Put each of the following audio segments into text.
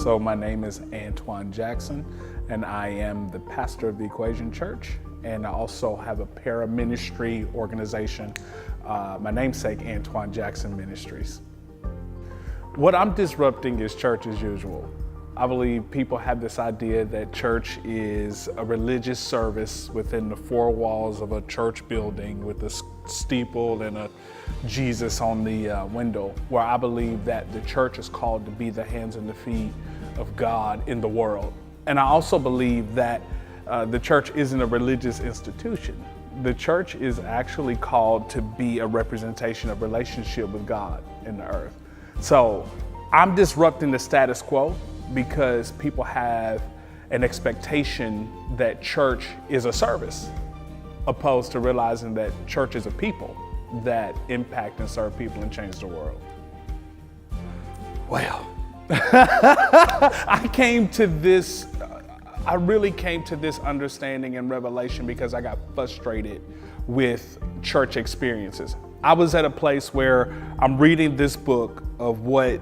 So my name is Antwain Jackson, and I am the pastor of the Equation Church, and I also have a para-ministry organization, my namesake, Antwain Jackson Ministries. What I'm disrupting is church as usual. I believe people have this idea that church is a religious service within the four walls of a church building with a steeple and a Jesus on the window, where I believe that the church is called to be the hands and the feet of God in the world. And I also believe that the church isn't a religious institution. The church is actually called to be a representation of relationship with God in the earth. So I'm disrupting the status quo because people have an expectation that church is a service, opposed to realizing that church is a people that impact and serve people and change the world. Well, I really came to this understanding and revelation because I got frustrated with church experiences. I was at a place where I'm reading this book of what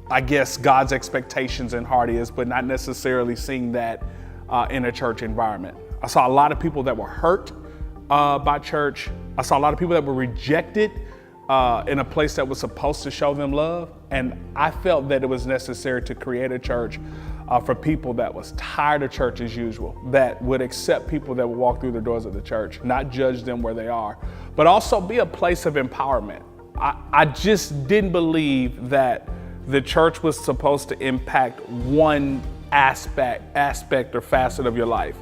I guess God's expectations and heart is, but not necessarily seeing that in a church environment. I saw a lot of people that were hurt by church. I saw a lot of people that were rejected in a place that was supposed to show them love. And I felt that it was necessary to create a church for people that was tired of church as usual, that would accept people that would walk through the doors of the church, not judge them where they are, but also be a place of empowerment. I just didn't believe that the church was supposed to impact one aspect or facet of your life.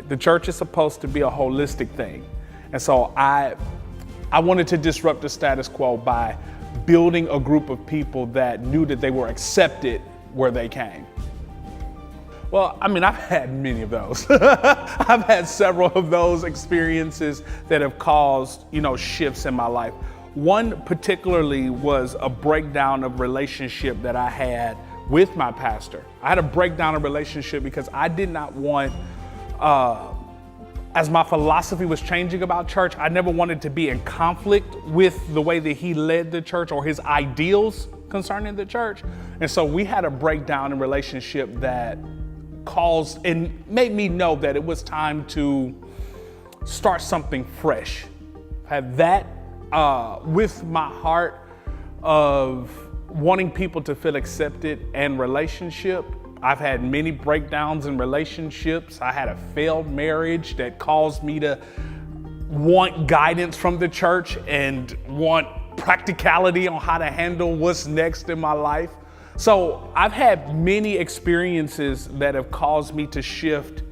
The church is supposed to be a holistic thing. And so I wanted to disrupt the status quo by building a group of people that knew that they were accepted where they came. Well, I mean, I've had many of those. I've had several of those experiences that have caused, shifts in my life. One particularly was a breakdown of relationship that I had with my pastor. I had a breakdown of relationship because I did not want, as my philosophy was changing about church, I never wanted to be in conflict with the way that he led the church or his ideals concerning the church. And so we had a breakdown in relationship that caused and made me know that it was time to start something fresh. Had that with my heart of wanting people to feel accepted and relationship. I've had many breakdowns in relationships. I had a failed marriage that caused me to want guidance from the church and want practicality on how to handle what's next in my life. So I've had many experiences that have caused me to shift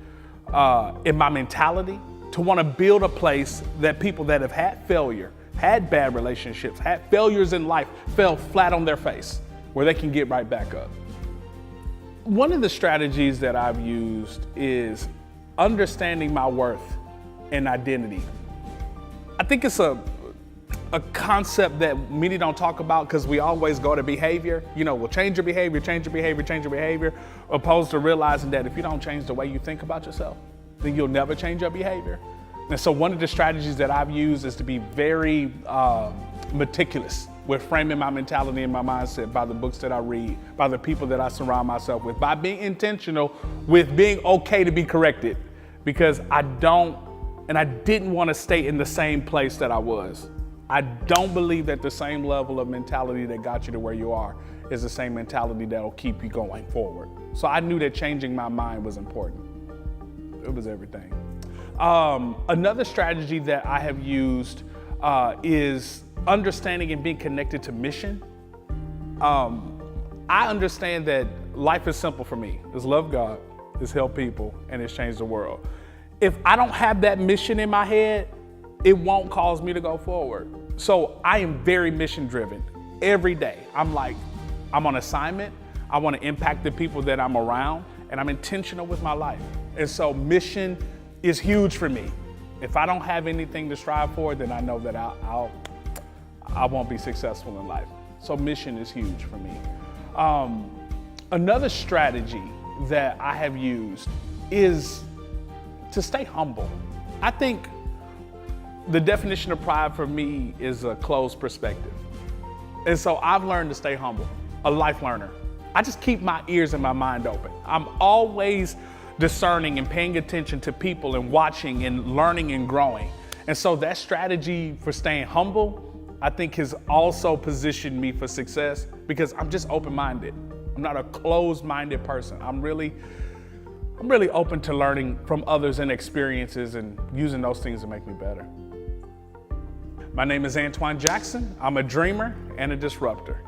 in my mentality, to want to build a place that people that have had failure, had bad relationships, had failures in life, fell flat on their face, where they can get right back up. One of the strategies that I've used is understanding my worth and identity. I think it's a concept that many don't talk about because we always go to behavior. We'll change your behavior, opposed to realizing that if you don't change the way you think about yourself, then you'll never change your behavior. And so one of the strategies that I've used is to be very meticulous with framing my mentality and my mindset by the books that I read, by the people that I surround myself with, by being intentional with being okay to be corrected, because I didn't want to stay in the same place that I was. I don't believe that the same level of mentality that got you to where you are is the same mentality that'll keep you going forward. So I knew that changing my mind was important. It was everything. Another strategy that I have used is understanding and being connected to mission. I understand that life is simple for me. It's love God, it's help people, and it's change the world. If I don't have that mission in my head, it won't cause me to go forward. So I am very mission driven every day. I'm on assignment. I want to impact the people that I'm around, and I'm intentional with my life. And so mission is huge for me. If I don't have anything to strive for, then I know that I won't be successful in life. So mission is huge for me. Another strategy that I have used is to stay humble. I think the definition of pride for me is a closed perspective. And so I've learned to stay humble, a life learner. I just keep my ears and my mind open. I'm always discerning and paying attention to people and watching and learning and growing. And so that strategy for staying humble, I think, has also positioned me for success because I'm just open-minded. I'm not a closed-minded person. I'm really open to learning from others and experiences and using those things to make me better. My name is Antwain Jackson. I'm a dreamer and a disruptor.